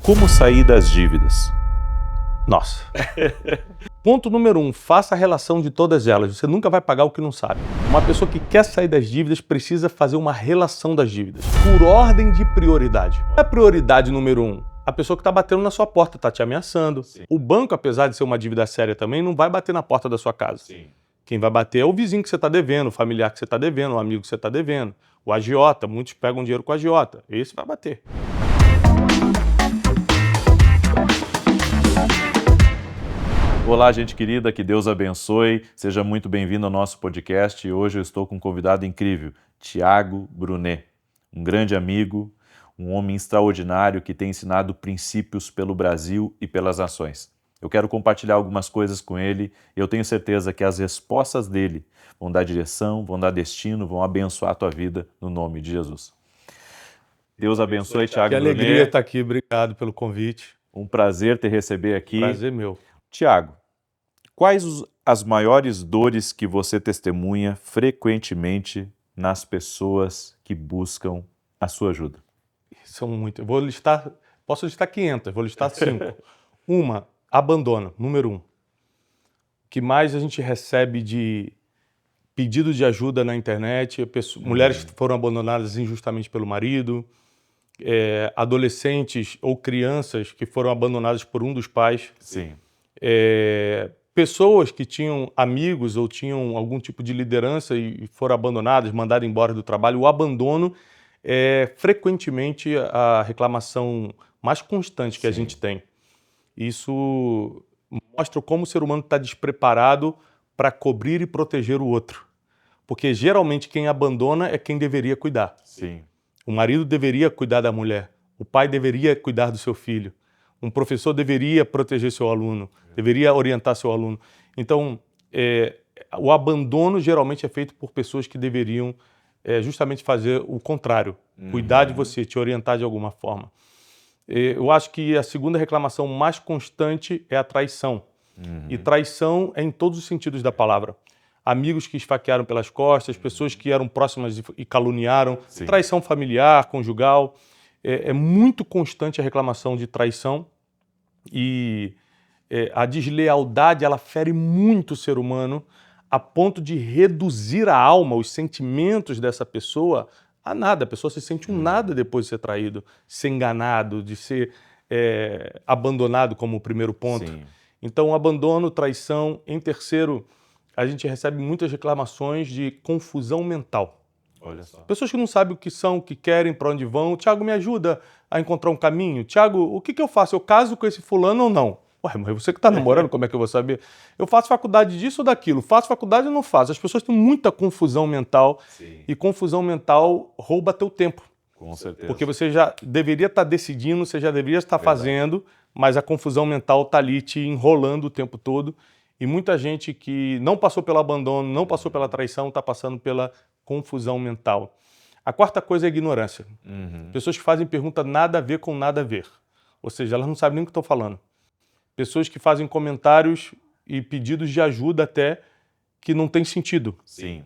Como sair das dívidas? Nossa. Ponto número 1, faça a relação de todas elas. Você nunca vai pagar o que não sabe. Uma pessoa que quer sair das dívidas precisa fazer uma relação das dívidas, por ordem de prioridade. A prioridade número 1, a pessoa que está batendo na sua porta, está te ameaçando. Sim. O banco, apesar de ser uma dívida séria também, não vai bater na porta da sua casa. Sim. Quem vai bater é o vizinho que você está devendo, o familiar que você está devendo, o amigo que você está devendo, o agiota. Muitos pegam dinheiro com o agiota. Esse vai bater. Olá, gente querida, que Deus abençoe. Seja muito bem-vindo ao nosso podcast. Hoje eu estou com um convidado incrível, Thiago Brunet, um grande amigo, um homem extraordinário que tem ensinado princípios pelo Brasil e pelas nações. Eu quero compartilhar algumas coisas com ele e eu tenho certeza que as respostas dele vão dar direção, vão dar destino, vão abençoar a tua vida no nome de Jesus. Deus abençoe, Thiago Brunet. Que alegria estar aqui, obrigado pelo convite. Um prazer te receber aqui. Prazer meu. Thiago, quais as maiores dores que você testemunha frequentemente nas pessoas que buscam a sua ajuda? São muitas. Eu vou listar, posso listar 500, vou listar 5. Uma, abandono, número 1. O que mais a gente recebe de pedido de ajuda na internet, mulheres que foram abandonadas injustamente pelo marido, adolescentes ou crianças que foram abandonadas por um dos pais. Sim. Pessoas que tinham amigos ou tinham algum tipo de liderança e foram abandonadas, mandadas embora do trabalho. O abandono é frequentemente a reclamação mais constante que a gente tem. Isso mostra como o ser humano está despreparado para cobrir e proteger o outro. Porque geralmente quem abandona é quem deveria cuidar. Sim. O marido deveria cuidar da mulher, o pai deveria cuidar do seu filho. Um professor deveria proteger seu aluno, deveria orientar seu aluno. Então, o abandono geralmente é feito por pessoas que deveriam justamente fazer o contrário, cuidar de você, te orientar de alguma forma. Eu acho que a segunda reclamação mais constante é a traição. E traição é em todos os sentidos da palavra. Amigos que esfaquearam pelas costas, pessoas que eram próximas e caluniaram, traição familiar, conjugal. É muito constante a reclamação de traição e a deslealdade ela fere muito o ser humano a ponto de reduzir a alma, os sentimentos dessa pessoa a nada. A pessoa se sente um nada depois de ser traído, de ser enganado, de ser abandonado como o primeiro ponto. Sim. Então, abandono, traição. Em terceiro, a gente recebe muitas reclamações de confusão mental. Olha só. Pessoas que não sabem o que são, o que querem, para onde vão. Thiago, me ajuda a encontrar um caminho. Thiago, o que eu faço? Eu caso com esse fulano ou não? Ué, mas você que está namorando, como é que eu vou saber? Eu faço faculdade disso ou daquilo? Faço faculdade ou não faço? As pessoas têm muita confusão mental. Sim. E confusão mental rouba teu tempo. Com certeza. Porque você já deveria estar decidindo, você já deveria estar fazendo, mas a confusão mental está ali te enrolando o tempo todo. E muita gente que não passou pelo abandono, não passou pela traição, está passando pela confusão mental. A quarta coisa é a ignorância. Pessoas que fazem pergunta nada a ver com nada a ver. Ou seja, elas não sabem nem o que estão falando. Pessoas que fazem comentários e pedidos de ajuda até que não tem sentido. Sim.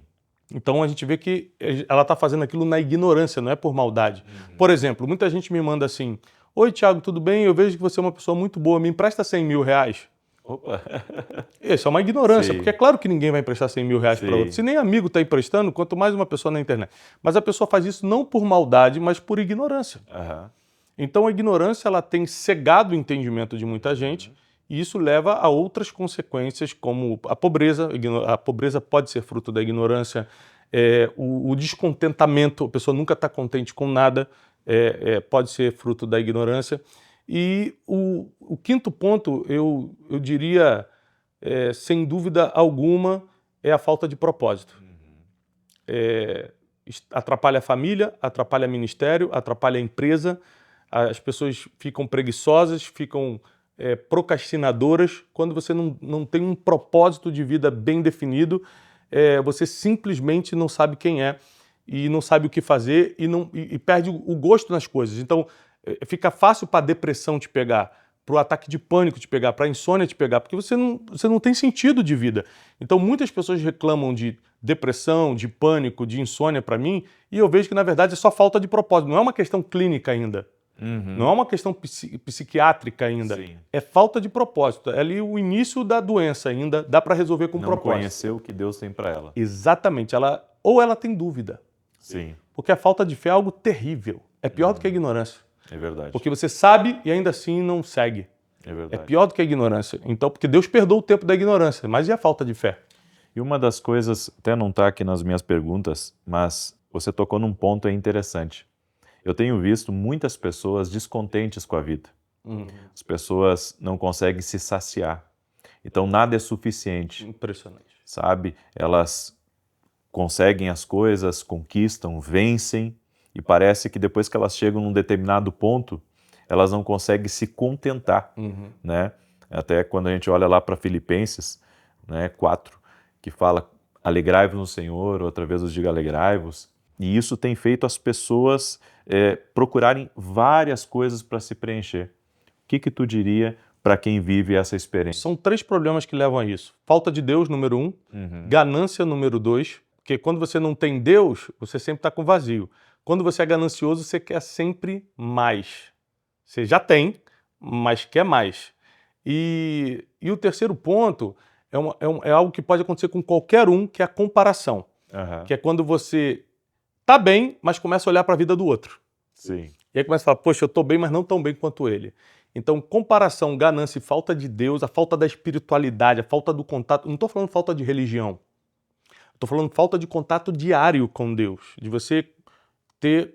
Então a gente vê que ela está fazendo aquilo na ignorância, não é por maldade. Por exemplo, muita gente me manda assim: oi, Thiago, tudo bem? Eu vejo que você é uma pessoa muito boa, me empresta 100 mil reais. Opa. Isso é uma ignorância, Sim. porque é claro que ninguém vai emprestar 100 mil reais para outro. Se nem amigo está emprestando, quanto mais uma pessoa na internet. Mas a pessoa faz isso não por maldade, mas por ignorância. Então a ignorância ela tem cegado o entendimento de muita gente e isso leva a outras consequências, como a pobreza. A pobreza pode ser fruto da ignorância, o descontentamento, a pessoa nunca está contente com nada, pode ser fruto da ignorância. E o quinto ponto, eu diria, sem dúvida alguma, é a falta de propósito. Atrapalha a família, atrapalha o ministério, atrapalha a empresa, as pessoas ficam preguiçosas, ficam procrastinadoras. Quando você não tem um propósito de vida bem definido, você simplesmente não sabe quem é e não sabe o que fazer e perde o gosto nas coisas. Então, fica fácil para a depressão te pegar, para o ataque de pânico te pegar, para a insônia te pegar, porque você não tem sentido de vida. Então, muitas pessoas reclamam de depressão, de pânico, de insônia para mim, e eu vejo que, na verdade, é só falta de propósito. Não é uma questão clínica ainda. Não é uma questão psiquiátrica ainda. Sim. É falta de propósito. É ali o início da doença ainda, dá para resolver com Não propósito. conhecer o que Deus tem para ela. Exatamente. Ou ela tem dúvida. Sim, Porque a falta de fé é algo terrível. É pior do que a ignorância. é verdade. Porque você sabe e ainda assim não segue. É É verdade. pior do que a ignorância. Então, porque Deus perdoa o tempo da ignorância, mas e a falta de fé? E uma das coisas, até não está aqui nas minhas perguntas, mas você tocou num ponto aí interessante. Eu tenho visto muitas pessoas descontentes com a vida. As pessoas não conseguem se saciar. Então nada é suficiente, Impressionante. sabe? Elas conseguem as coisas, conquistam, vencem, e parece que depois que elas chegam num determinado ponto, elas não conseguem se contentar, né? Até quando a gente olha lá para Filipenses, né, 4, que fala alegrai-vos no Senhor, outra vez os diga alegrai-vos, e isso tem feito as pessoas procurarem várias coisas para se preencher. O que tu diria para quem vive essa experiência? São 3 problemas que levam a isso. Falta de Deus, número 1. Ganância, número 2. Porque quando você não tem Deus, você sempre está com vazio. Quando você é ganancioso, você quer sempre mais. Você já tem, mas quer mais. E o terceiro ponto é algo que pode acontecer com qualquer um, que é a comparação. Que é quando você tá bem, mas começa a olhar para a vida do outro. Sim. E aí começa a falar, poxa, eu tô bem, mas não tão bem quanto ele. Então, comparação, ganância e falta de Deus, a falta da espiritualidade, a falta do contato. Não estou falando falta de religião. Estou falando falta de contato diário com Deus. De você ter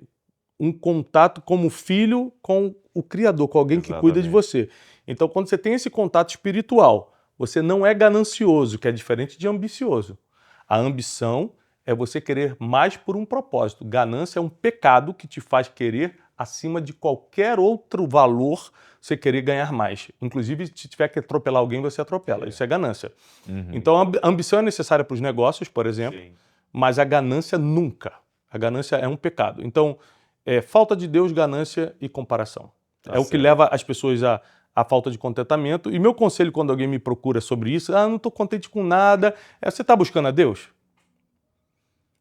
um contato como filho com o Criador, com alguém que cuida de você. Então, quando você tem esse contato espiritual, você não é ganancioso, que é diferente de ambicioso. A ambição é você querer mais por um propósito. Ganância é um pecado que te faz querer acima de qualquer outro valor, você querer ganhar mais. Inclusive, se tiver que atropelar alguém, você atropela. Isso é ganância. Então, a ambição é necessária para os negócios, por exemplo, mas a ganância nunca. A ganância é um pecado. Então, falta de Deus, ganância e comparação. É o que leva as pessoas à falta de contentamento. E meu conselho quando alguém me procura sobre isso, não estou contente com nada, você está buscando a Deus?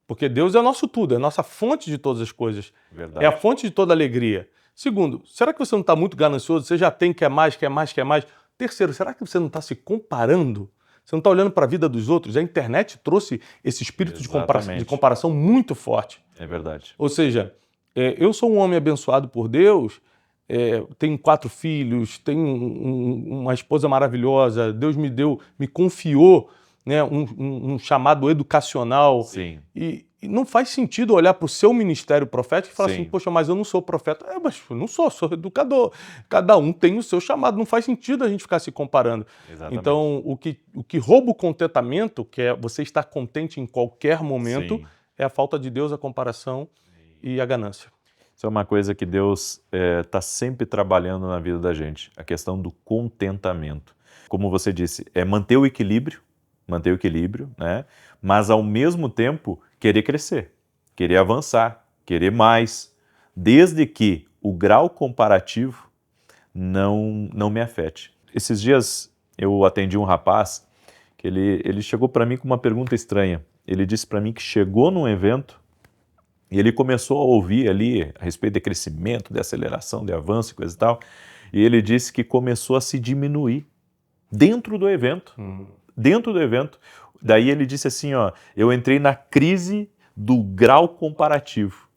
Porque Deus é o nosso tudo, é a nossa fonte de todas as coisas. Verdade. É a fonte de toda alegria. Segundo, será que você não está muito ganancioso? Você já tem, quer mais, quer mais, quer mais? Terceiro, será que você não está se comparando? Você não está olhando para a vida dos outros? A internet trouxe esse espírito de comparação muito forte. É verdade. Ou seja, eu sou um homem abençoado por Deus, tenho 4 filhos, tenho uma esposa maravilhosa, Deus me confiou, né, um chamado educacional. Sim. E não faz sentido olhar para o seu ministério profético e falar Sim. assim, poxa, mas eu não sou profeta. Mas eu não sou educador. Cada um tem o seu chamado. Não faz sentido a gente ficar se comparando. Exatamente. Então, o que rouba o contentamento, que é você estar contente em qualquer momento, Sim. é a falta de Deus, a comparação e a ganância. Isso é uma coisa que Deus está sempre trabalhando na vida da gente, a questão do contentamento. Como você disse, é manter o equilíbrio, né? Mas ao mesmo tempo querer crescer, querer avançar, querer mais, desde que o grau comparativo não me afete. Esses dias eu atendi um rapaz que ele chegou para mim com uma pergunta estranha. Ele disse para mim que chegou num evento e ele começou a ouvir ali a respeito de crescimento, de aceleração, de avanço e coisa e tal, e ele disse que começou a se diminuir dentro do evento. Dentro do evento. Daí ele disse assim, eu entrei na crise do grau comparativo.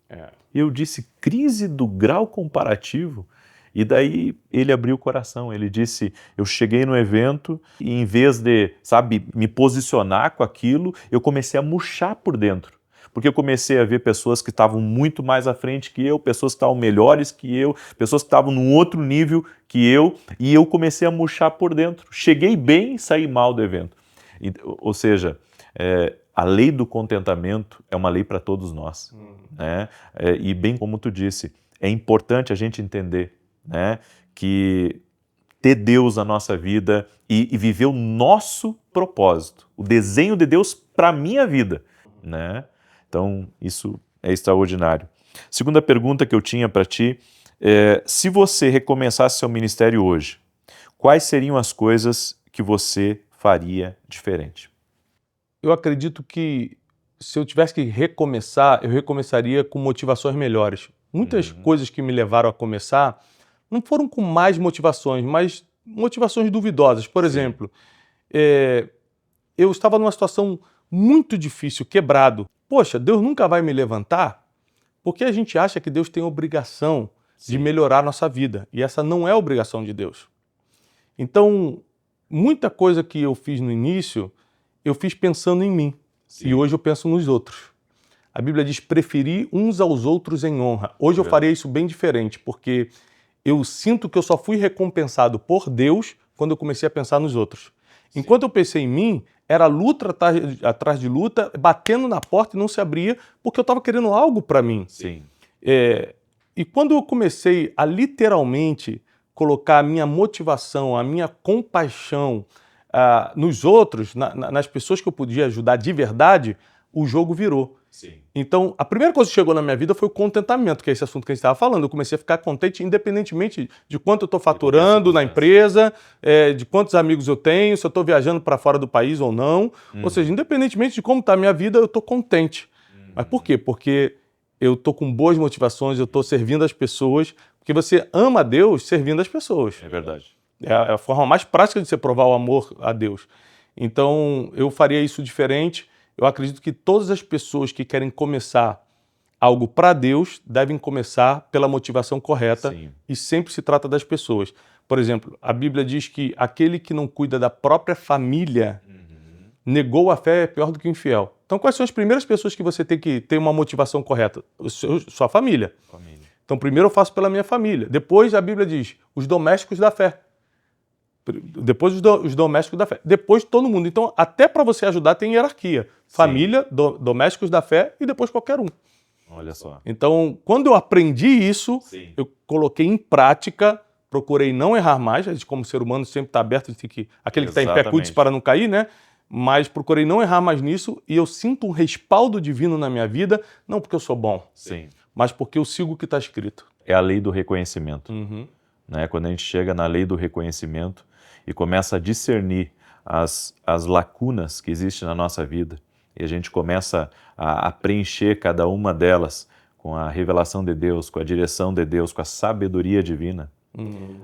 E eu disse, crise do grau comparativo? E daí ele abriu o coração, ele disse, eu cheguei no evento e em vez de, me posicionar com aquilo, eu comecei a murchar por dentro. Porque eu comecei a ver pessoas que estavam muito mais à frente que eu, pessoas que estavam melhores que eu, pessoas que estavam num outro nível que eu, e eu comecei a murchar por dentro. Cheguei bem e saí mal do evento. Ou seja, a lei do contentamento é uma lei para todos nós. Né? E bem como tu disse, é importante a gente entender, né, que ter Deus na nossa vida e viver o nosso propósito, o desenho de Deus para a minha vida, né? Então, isso é extraordinário. Segunda pergunta que eu tinha para ti se você recomeçasse seu ministério hoje, quais seriam as coisas que você faria diferente? Eu acredito que se eu tivesse que recomeçar, eu recomeçaria com motivações melhores. Muitas coisas que me levaram a começar não foram com mais motivações, mas motivações duvidosas. Por exemplo, eu estava numa situação muito difícil, quebrado. Poxa, Deus nunca vai me levantar porque a gente acha que Deus tem obrigação de melhorar a nossa vida. E essa não é a obrigação de Deus. Então, muita coisa que eu fiz no início, eu fiz pensando em mim. E hoje eu penso nos outros. A Bíblia diz preferir uns aos outros em honra. Hoje eu faria isso bem diferente, porque eu sinto que eu só fui recompensado por Deus quando eu comecei a pensar nos outros. Enquanto eu pensei em mim, era luta atrás de luta, batendo na porta e não se abria, porque eu estava querendo algo para mim. E quando eu comecei a literalmente colocar a minha motivação, a minha compaixão nos outros, nas pessoas que eu podia ajudar de verdade, o jogo virou. Então, a primeira coisa que chegou na minha vida foi o contentamento, que é esse assunto que a gente estava falando. Eu comecei a ficar contente independentemente de quanto eu estou faturando na empresa, de quantos amigos eu tenho, se eu estou viajando para fora do país ou não. Ou seja, independentemente de como está a minha vida, eu estou contente. Mas por quê? Porque eu estou com boas motivações, eu estou servindo as pessoas, porque você ama a Deus servindo as pessoas. É verdade. É a forma mais prática de você provar o amor a Deus. Então, eu faria isso diferente. Eu acredito que todas as pessoas que querem começar algo para Deus devem começar pela motivação correta. E sempre se trata das pessoas. Por exemplo, a Bíblia diz que aquele que não cuida da própria família negou a fé é pior do que o infiel. Então, quais são as primeiras pessoas que você tem que ter uma motivação correta? Sua família. Então, primeiro eu faço pela minha família. Depois a Bíblia diz os domésticos da fé. Depois os domésticos da fé. Depois todo mundo. Então, até para você ajudar tem hierarquia. Família, domésticos da fé e depois qualquer um. Olha só. Então, quando eu aprendi isso, eu coloquei em prática, procurei não errar mais. A gente, como ser humano, sempre está aberto, a gente tem que, aquele que está em pé, cuide para não cair, né? Mas procurei não errar mais nisso e eu sinto um respaldo divino na minha vida, não porque eu sou bom, mas porque eu sigo o que está escrito. É a lei do reconhecimento. Né? Quando a gente chega na lei do reconhecimento e começa a discernir as lacunas que existem na nossa vida, e a gente começa a preencher cada uma delas com a revelação de Deus, com a direção de Deus, com a sabedoria divina,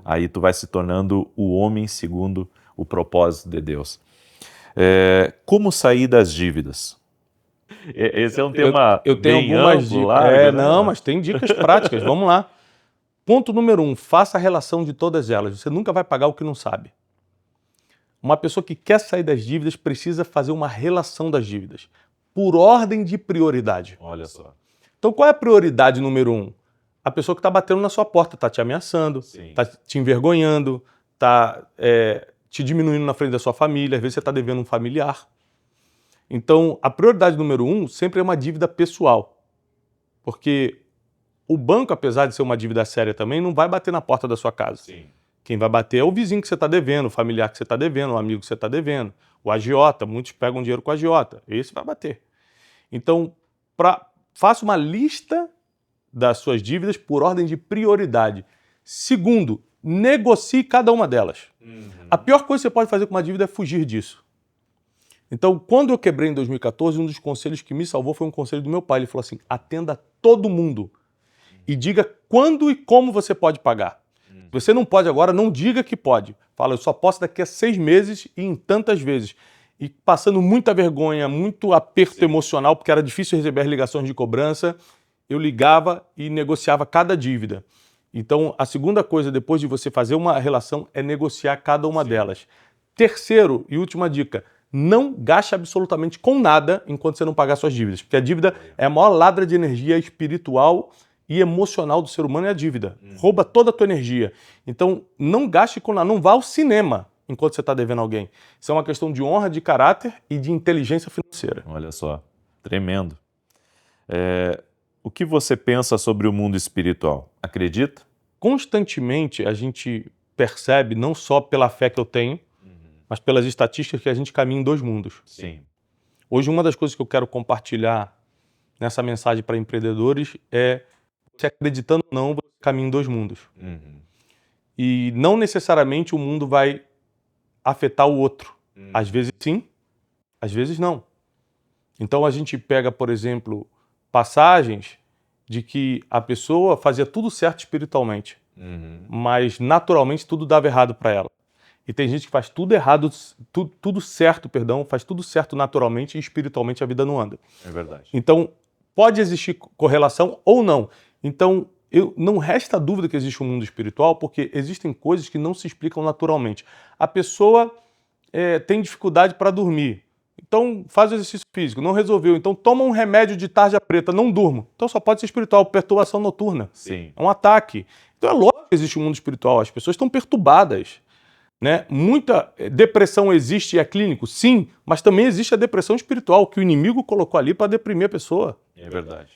aí tu vai se tornando o homem segundo o propósito de Deus. Como sair das dívidas? Esse é um tema eu tenho bem algumas amplo, dicas. largo, né? Não, mas tem dicas práticas. Vamos lá. Ponto número 1, faça a relação de todas elas. Você nunca vai pagar o que não sabe. Uma pessoa que quer sair das dívidas precisa fazer uma relação das dívidas, por ordem de prioridade. Olha só. Então, qual é a prioridade número 1? A pessoa que está batendo na sua porta, está te ameaçando, está te envergonhando, está te diminuindo na frente da sua família, às vezes você está devendo um familiar. Então, a prioridade número 1 sempre é uma dívida pessoal, porque o banco, apesar de ser uma dívida séria também, não vai bater na porta da sua casa. Quem vai bater é o vizinho que você está devendo, o familiar que você está devendo, o amigo que você está devendo, o agiota, muitos pegam dinheiro com o agiota, esse vai bater. Então, faça uma lista das suas dívidas por ordem de prioridade. Segundo, negocie cada uma delas. A pior coisa que você pode fazer com uma dívida é fugir disso. Então, quando eu quebrei em 2014, um dos conselhos que me salvou foi um conselho do meu pai. Ele falou assim, atenda todo mundo e diga quando e como você pode pagar. Você não pode agora, não diga que pode. Fala, eu só posso daqui a 6 meses e em tantas vezes. E passando muita vergonha, muito aperto emocional, porque era difícil receber ligações de cobrança, eu ligava e negociava cada dívida. Então, a segunda coisa, depois de você fazer uma relação, é negociar cada uma delas. Terceiro e última dica, não gaste absolutamente com nada enquanto você não pagar suas dívidas, porque a dívida é a maior ladra de energia espiritual e emocional do ser humano, é a dívida. Rouba toda a tua energia. Então, não gaste com nada, não vá ao cinema enquanto você está devendo alguém. Isso é uma questão de honra, de caráter e de inteligência financeira. Olha só, tremendo. O que você pensa sobre o mundo espiritual? Acredita? Constantemente a gente percebe, não só pela fé que eu tenho, mas pelas estatísticas, que a gente caminha em 2 mundos. Hoje, uma das coisas que eu quero compartilhar nessa mensagem para empreendedores é você acreditando ou não, você caminha em 2 mundos. E não necessariamente o mundo vai afetar o outro. Às vezes sim, às vezes não. Então a gente pega, por exemplo, passagens de que a pessoa fazia tudo certo espiritualmente, mas naturalmente tudo dava errado para ela. E tem gente que faz tudo errado, tudo certo, perdão, faz tudo certo naturalmente e espiritualmente a vida não anda. É verdade. Então, pode existir correlação ou não. Então, não resta dúvida que existe um mundo espiritual, porque existem coisas que não se explicam naturalmente. A pessoa tem dificuldade para dormir, então faz exercício físico, não resolveu, então toma um remédio de tarja preta, não durmo. Então só pode ser espiritual, perturbação noturna. Sim. É um ataque. Então é lógico que existe um mundo espiritual, as pessoas estão perturbadas. Né? Muita depressão existe e é clínico, sim, mas também existe a depressão espiritual, que o inimigo colocou ali para deprimir a pessoa. É verdade.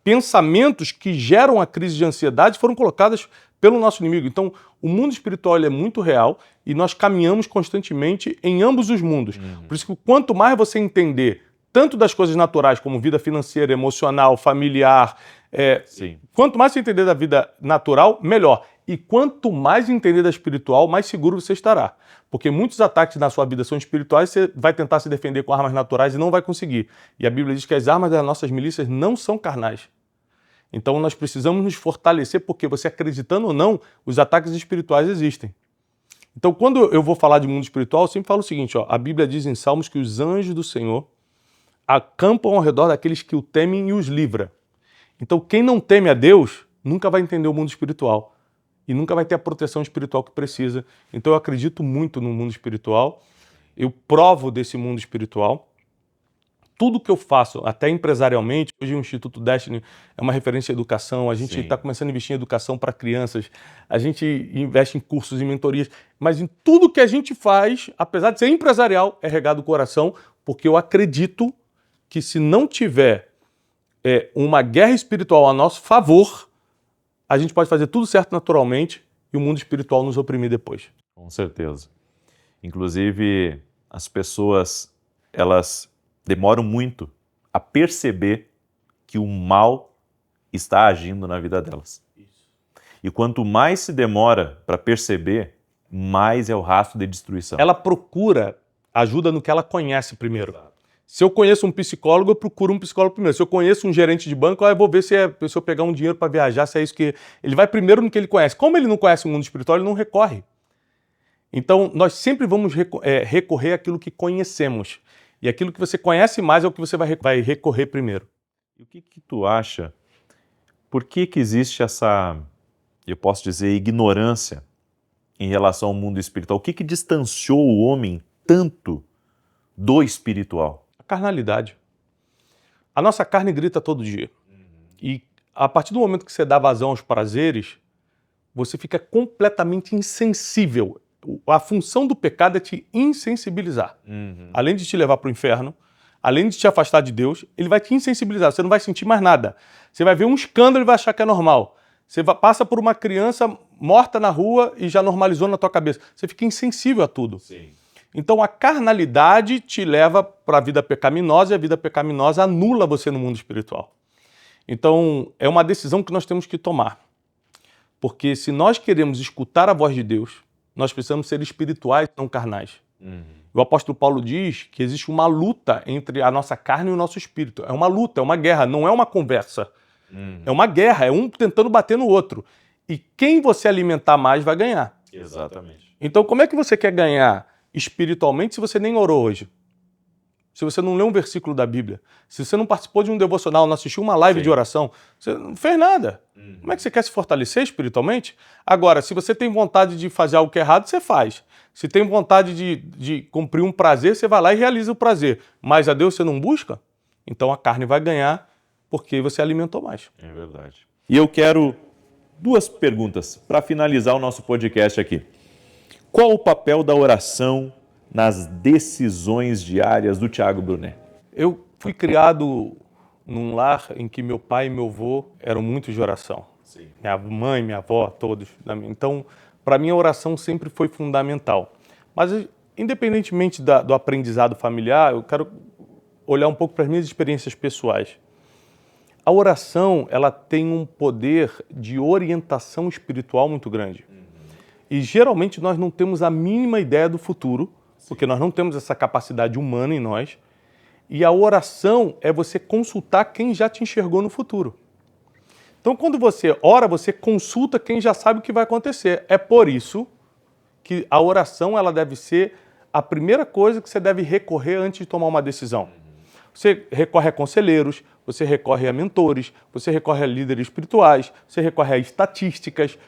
Pensamentos que geram a crise de ansiedade foram colocados pelo nosso inimigo. Então, o mundo espiritual ele é muito real e nós caminhamos constantemente em ambos os mundos. Por isso que quanto mais você entender tanto das coisas naturais, como vida financeira, emocional, familiar, quanto mais você entender da vida natural, melhor. E quanto mais entender da espiritual, mais seguro você estará. Porque muitos ataques na sua vida são espirituais, você vai tentar se defender com armas naturais e não vai conseguir. E a Bíblia diz que as armas das nossas milícias não são carnais. Então nós precisamos nos fortalecer, porque você acreditando ou não, os ataques espirituais existem. Então quando eu vou falar de mundo espiritual, eu sempre falo o seguinte, a Bíblia diz em Salmos que os anjos do Senhor acampam ao redor daqueles que o temem e os livra. Então quem não teme a Deus nunca vai entender o mundo espiritual e nunca vai ter a proteção espiritual que precisa. Então eu acredito muito no mundo espiritual, eu provo desse mundo espiritual. Tudo que eu faço, até empresarialmente, hoje o Instituto Destiny é uma referência em educação, a gente está começando a investir em educação para crianças, a gente investe em cursos e mentorias, mas em tudo que a gente faz, apesar de ser empresarial, é regado o coração, porque eu acredito que se não tiver uma guerra espiritual a nosso favor, a gente pode fazer tudo certo naturalmente e o mundo espiritual nos oprimir depois. Com certeza. Inclusive, as pessoas, elas demoram muito a perceber que o mal está agindo na vida delas. Isso. E quanto mais se demora para perceber, mais é o rastro de destruição. Ela procura ajuda no que ela conhece primeiro. Exato. Se eu conheço um psicólogo, eu procuro um psicólogo primeiro. Se eu conheço um gerente de banco, eu vou ver se eu pegar um dinheiro para viajar, se é isso que... Ele vai primeiro no que ele conhece. Como ele não conhece o mundo espiritual, ele não recorre. Então, nós sempre vamos recorrer àquilo que conhecemos. E aquilo que você conhece mais é o que você vai recorrer primeiro. E o que tu acha? Por que existe essa, eu posso dizer, ignorância em relação ao mundo espiritual? O que distanciou o homem tanto do espiritual? A carnalidade. A nossa carne grita todo dia. E a partir do momento que você dá vazão aos prazeres, você fica completamente insensível. A função do pecado é te insensibilizar. Além de te levar para o inferno, além de te afastar de Deus, ele vai te insensibilizar. Você não vai sentir mais nada. Você vai ver um escândalo e vai achar que é normal. Você passa por uma criança morta na rua e já normalizou na tua cabeça. Você fica insensível a tudo. Sim. Então a carnalidade te leva para a vida pecaminosa e a vida pecaminosa anula você no mundo espiritual. Então é uma decisão que nós temos que tomar. Porque se nós queremos escutar a voz de Deus, nós precisamos ser espirituais, não carnais. O apóstolo Paulo diz que existe uma luta entre a nossa carne e o nosso espírito. É uma luta, é uma guerra, não é uma conversa. É uma guerra, é um tentando bater no outro. E quem você alimentar mais vai ganhar. Exatamente. Então como é que você quer ganhar espiritualmente se você nem orou hoje? Se você não leu um versículo da Bíblia, se você não participou de um devocional, não assistiu uma live de oração, você não fez nada. Como é que você quer se fortalecer espiritualmente? Agora, se você tem vontade de fazer algo que é errado, você faz. Se tem vontade de cumprir um prazer, você vai lá e realiza o prazer. Mas a Deus você não busca? Então a carne vai ganhar porque você alimentou mais. É verdade. E eu quero 2 perguntas para finalizar o nosso podcast aqui. Qual o papel da oração nas decisões diárias do Thiago Brunet? Eu fui criado num lar em que meu pai e meu avô eram muito de oração. Sim. Minha mãe, minha avó, todos. Então, para mim, a oração sempre foi fundamental. Mas, independentemente do aprendizado familiar, eu quero olhar um pouco para as minhas experiências pessoais. A oração, ela tem um poder de orientação espiritual muito grande. E, geralmente, nós não temos a mínima ideia do futuro, porque nós não temos essa capacidade humana em nós. E a oração é você consultar quem já te enxergou no futuro. Então, quando você ora, você consulta quem já sabe o que vai acontecer. É por isso que a oração ela deve ser a primeira coisa que você deve recorrer antes de tomar uma decisão. Você recorre a conselheiros, você recorre a mentores, você recorre a líderes espirituais, você recorre a estatísticas,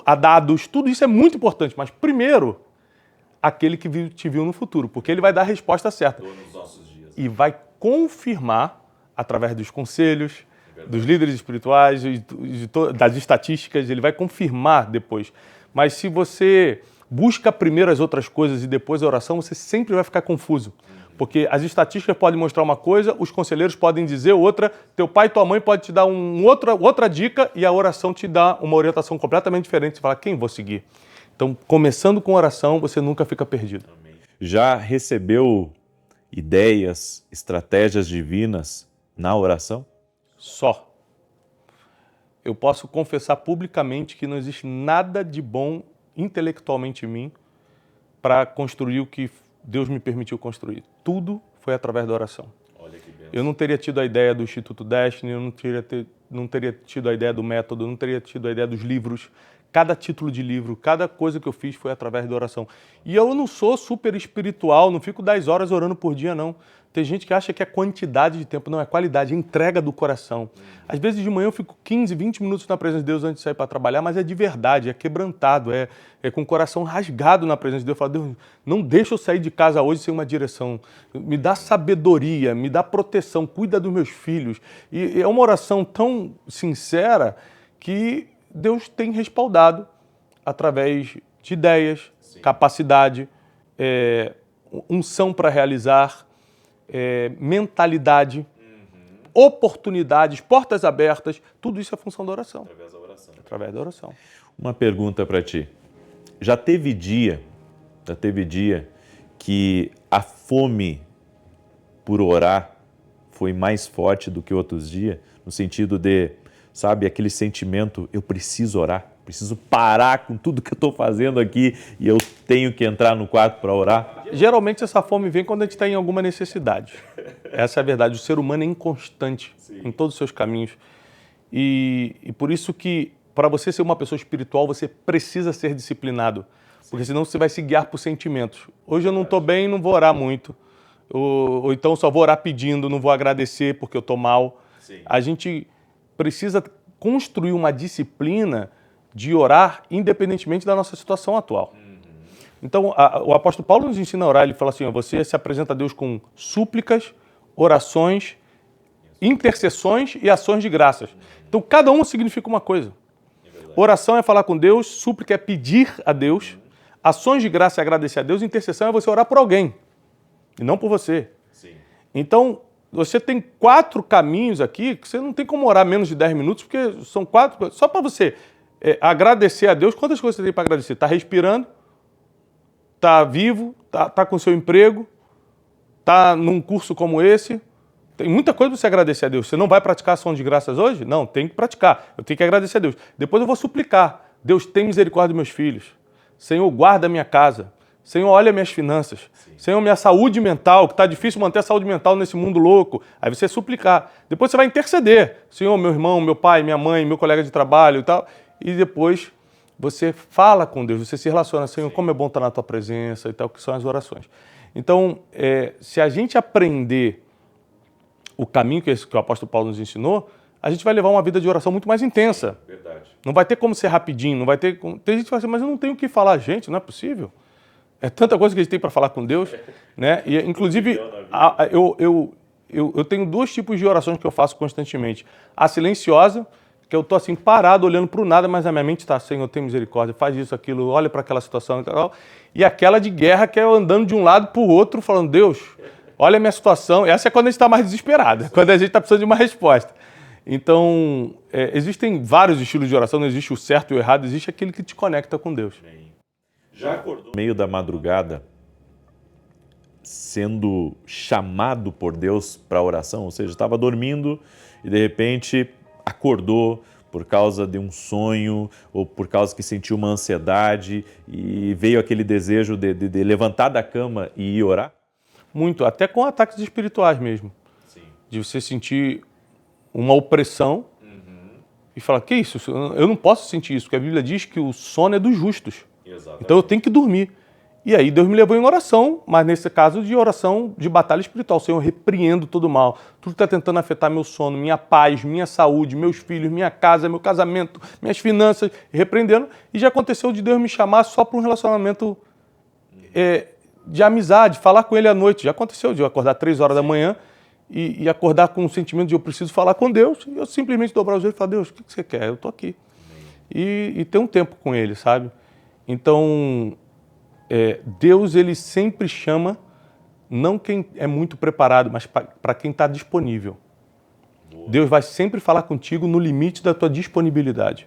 a dados, tudo isso é muito importante. Mas primeiro, aquele que te viu no futuro, porque ele vai dar a resposta certa. Nos nossos dias. E vai confirmar, através dos conselhos, dos líderes espirituais, das estatísticas, ele vai confirmar depois. Mas se você busca primeiro as outras coisas e depois a oração, você sempre vai ficar confuso. Porque as estatísticas podem mostrar uma coisa, os conselheiros podem dizer outra, teu pai e tua mãe podem te dar outra dica e a oração te dá uma orientação completamente diferente. Você fala, quem vou seguir? Então, começando com oração, você nunca fica perdido. Já recebeu ideias, estratégias divinas na oração? Só. Eu posso confessar publicamente que não existe nada de bom intelectualmente em mim para construir o que Deus me permitiu construir. Tudo foi através da oração. Olha que bênção. Eu não teria tido a ideia do Instituto Destiny, eu não teria tido a ideia do método, eu não teria tido a ideia dos livros. Cada título de livro, cada coisa que eu fiz foi através da oração. E eu não sou super espiritual, não fico 10 horas orando por dia, não. Tem gente que acha que é quantidade de tempo, não, é qualidade, é entrega do coração. Às vezes de manhã eu fico 15, 20 minutos na presença de Deus antes de sair para trabalhar, mas é de verdade, é quebrantado, é com o coração rasgado na presença de Deus. Eu falo, Deus, não deixa eu sair de casa hoje sem uma direção. Me dá sabedoria, me dá proteção, cuida dos meus filhos. E é uma oração tão sincera que Deus tem respaldado através de ideias, sim, capacidade, unção para realizar, mentalidade, oportunidades, portas abertas, tudo isso é função da oração. Através da oração. Através da oração. Uma pergunta para ti. Já teve dia que a fome por orar foi mais forte do que outros dias? No sentido de, sabe, aquele sentimento, eu preciso orar, preciso parar com tudo que eu estou fazendo aqui e eu tenho que entrar no quarto para orar? Geralmente essa fome vem quando a gente está em alguma necessidade. Essa é a verdade. O ser humano é inconstante, sim, em todos os seus caminhos. E por isso que, para você ser uma pessoa espiritual, você precisa ser disciplinado. Sim. Porque senão você vai se guiar por sentimentos. Hoje eu não estou bem, não vou orar muito. Ou então só vou orar pedindo, não vou agradecer porque eu estou mal. Sim. A gente precisa construir uma disciplina de orar independentemente da nossa situação atual. Então, o apóstolo Paulo nos ensina a orar, ele fala assim, você se apresenta a Deus com súplicas, orações, intercessões e ações de graças. Então, cada um significa uma coisa. Oração é falar com Deus, súplica é pedir a Deus, ações de graça é agradecer a Deus, intercessão é você orar por alguém, e não por você. Sim. Então, você tem 4 caminhos aqui que você não tem como orar menos de 10 minutos, porque são 4, só para você agradecer a Deus. Quantas coisas você tem para agradecer? Está respirando, está vivo, está com seu emprego, está num curso como esse. Tem muita coisa para você agradecer a Deus. Você não vai praticar ação de graças hoje? Não, tem que praticar. Eu tenho que agradecer a Deus. Depois eu vou suplicar. Deus, tem misericórdia dos meus filhos. Senhor, guarda a minha casa. Senhor, olha minhas finanças. Sim. Senhor, minha saúde mental, que está difícil manter a saúde mental nesse mundo louco. Aí você suplicar. Depois você vai interceder. Senhor, meu irmão, meu pai, minha mãe, meu colega de trabalho e tal. E depois você fala com Deus, você se relaciona. Senhor, como é bom estar na tua presença e tal, que são as orações. Então, se a gente aprender o caminho que o apóstolo Paulo nos ensinou, a gente vai levar uma vida de oração muito mais intensa. Sim, verdade. Não vai ter como ser rapidinho, não vai ter... Tem gente que fala assim, mas eu não tenho o que falar. Gente, não é possível. É tanta coisa que a gente tem para falar com Deus, né? E, inclusive, eu tenho 2 tipos de orações que eu faço constantemente. A silenciosa, que eu estou assim parado, olhando para o nada, mas a minha mente está, Senhor, tem misericórdia, faz isso, aquilo, olha para aquela situação e tal. E aquela de guerra, que é eu andando de um lado para o outro, falando, Deus, olha a minha situação. Essa é quando a gente está mais desesperado, quando a gente está precisando de uma resposta. Então, existem vários estilos de oração, não existe o certo e o errado, existe aquele que te conecta com Deus. Já acordou no meio da madrugada sendo chamado por Deus para oração? Ou seja, estava dormindo e de repente acordou por causa de um sonho ou por causa que sentiu uma ansiedade e veio aquele desejo de levantar da cama e ir orar? muito, até com ataques espirituais mesmo. Sim. De você sentir uma opressão e falar, que isso? Eu não posso sentir isso, porque a Bíblia diz que o sono é dos justos. Exatamente. Então eu tenho que dormir. E aí Deus me levou em oração, mas nesse caso de oração de batalha espiritual. Senhor, eu repreendo todo o mal. Tudo que está tentando afetar meu sono, minha paz, minha saúde, meus filhos, minha casa, meu casamento, minhas finanças, repreendendo. E já aconteceu de Deus me chamar só para um relacionamento de amizade, falar com Ele à noite. Já aconteceu de eu acordar 3 horas da manhã e acordar com o sentimento de eu preciso falar com Deus. E eu simplesmente dobrar os joelhos e falar, Deus, o que você quer? Eu estou aqui. E ter um tempo com Ele, sabe? Então... Deus, ele sempre chama não quem é muito preparado, mas para quem está disponível. Boa. Deus vai sempre falar contigo no limite da tua disponibilidade.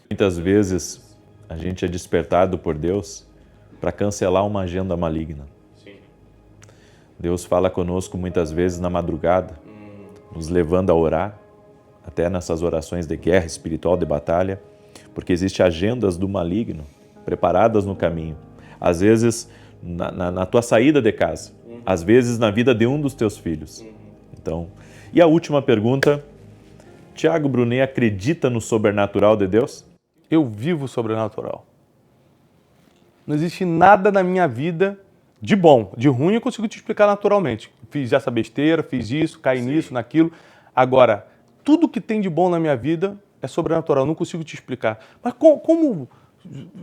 Muitas vezes a gente é despertado por Deus para cancelar uma agenda maligna. Sim. Deus fala conosco muitas vezes na madrugada, nos levando a orar, até nessas orações de guerra espiritual, de batalha, porque existem agendas do maligno preparadas no caminho. Às vezes na tua saída de casa, às vezes na vida de um dos teus filhos. Então, e a última pergunta, Tiago Brunet acredita no sobrenatural de Deus? Eu vivo o sobrenatural. Não existe nada na minha vida de bom, de ruim eu consigo te explicar naturalmente. Fiz essa besteira, fiz isso, caí nisso, naquilo. Agora, tudo que tem de bom na minha vida é sobrenatural, eu não consigo te explicar. Mas como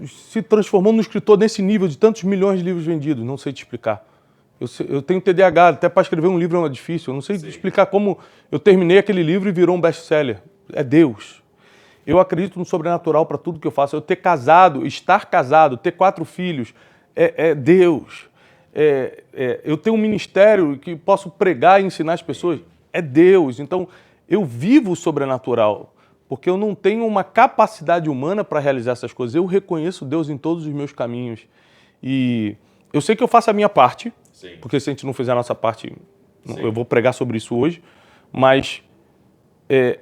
se transformou num escritor nesse nível de tantos milhões de livros vendidos? Não sei te explicar. Eu tenho TDAH, até para escrever um livro é difícil. Eu não sei te explicar como eu terminei aquele livro e virou um best-seller. É Deus. Eu acredito no sobrenatural para tudo que eu faço. Eu ter casado, estar casado, ter 4 filhos, é Deus. Eu tenho um ministério que posso pregar e ensinar as pessoas, é Deus. Então, eu vivo o sobrenatural. Porque eu não tenho uma capacidade humana para realizar essas coisas. Eu reconheço Deus em todos os meus caminhos. E eu sei que eu faço a minha parte, porque se a gente não fizer a nossa parte, eu vou pregar sobre isso hoje, mas é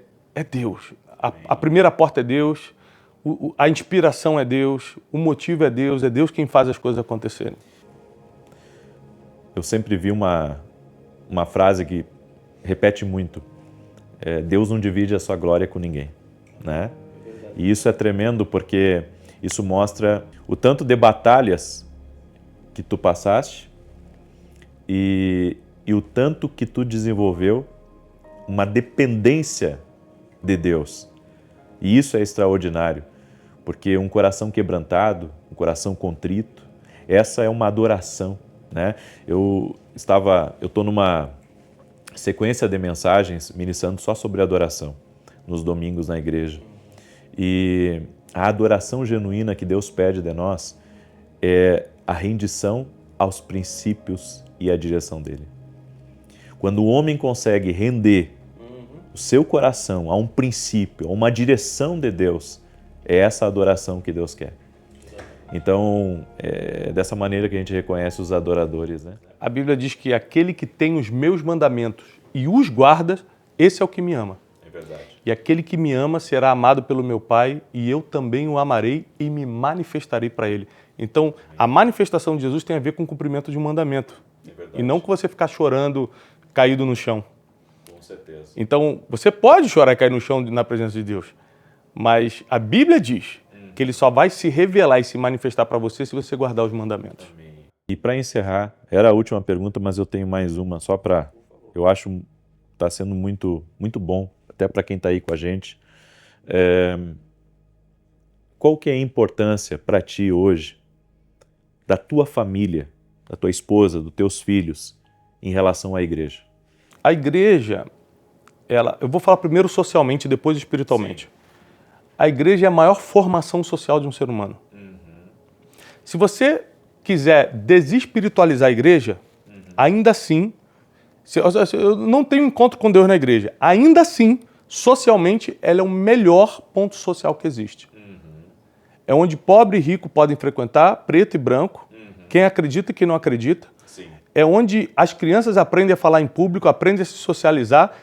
Deus. A primeira porta é Deus, a inspiração é Deus, o motivo é Deus quem faz as coisas acontecerem. Eu sempre vi uma frase que repete muito. Deus não divide a sua glória com ninguém, né? E isso é tremendo porque isso mostra o tanto de batalhas que tu passaste e o tanto que tu desenvolveu uma dependência de Deus. E isso é extraordinário, porque um coração quebrantado, um coração contrito, essa é uma adoração, né? Eu estou numa sequência de mensagens ministrando só sobre adoração, nos domingos na igreja. E a adoração genuína que Deus pede de nós é a rendição aos princípios e à direção dele. Quando o homem consegue render o seu coração a um princípio, a uma direção de Deus, é essa adoração que Deus quer. Então, é dessa maneira que a gente reconhece os adoradores, né? A Bíblia diz que aquele que tem os meus mandamentos e os guarda, esse é o que me ama. É verdade. E aquele que me ama será amado pelo meu Pai, e eu também o amarei e me manifestarei para ele. Então, a manifestação de Jesus tem a ver com o cumprimento de um mandamento. É verdade. E não com você ficar chorando, caído no chão. Com certeza. Então, você pode chorar e cair no chão na presença de Deus, mas a Bíblia diz que ele só vai se revelar e se manifestar para você se você guardar os mandamentos. Amém. E para encerrar, era a última pergunta, mas eu tenho mais uma, só para... Eu acho que está sendo muito, muito bom, até para quem está aí com a gente. Qual que é a importância para ti hoje da tua família, da tua esposa, dos teus filhos, em relação à igreja? A igreja, eu vou falar primeiro socialmente e depois espiritualmente. Sim. A igreja é a maior formação social de um ser humano. Se você quiser desespiritualizar a igreja, ainda assim, eu não tenho encontro com Deus na igreja, ainda assim, socialmente, ela é o melhor ponto social que existe. É onde pobre e rico podem frequentar, preto e branco, quem acredita e quem não acredita. Sim. É onde as crianças aprendem a falar em público, aprendem a se socializar.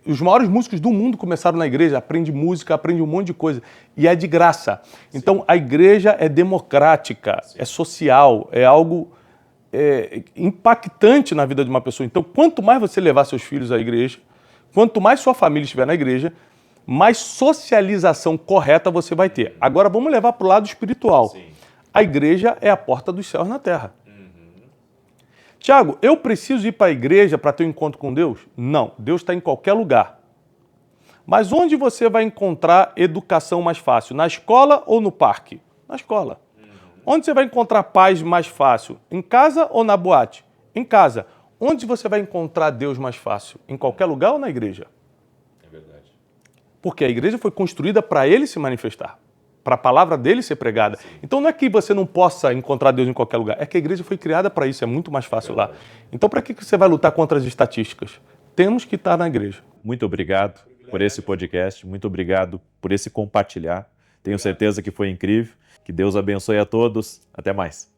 Os maiores músicos do mundo começaram na igreja, aprende música, aprende um monte de coisa. E é de graça. Sim. Então, a igreja é democrática, é social, é algo impactante na vida de uma pessoa. Então, quanto mais você levar seus filhos à igreja, quanto mais sua família estiver na igreja, mais socialização correta você vai ter. Agora, vamos levar para o lado espiritual. Sim. A igreja é a porta dos céus na terra. Tiago, eu preciso ir para a igreja para ter um encontro com Deus? Não, Deus está em qualquer lugar. Mas onde você vai encontrar educação mais fácil? Na escola ou no parque? Na escola. Onde você vai encontrar paz mais fácil? Em casa ou na boate? Em casa. Onde você vai encontrar Deus mais fácil? Em qualquer lugar ou na igreja? É verdade. Porque a igreja foi construída para ele se manifestar, para a palavra dele ser pregada. Sim. Então não é que você não possa encontrar Deus em qualquer lugar, é que a igreja foi criada para isso, é muito mais fácil lá. Então para que você vai lutar contra as estatísticas? Temos que estar na igreja. Muito obrigado por esse podcast, muito obrigado por esse compartilhar. Tenho certeza que foi incrível. Que Deus abençoe a todos. Até mais.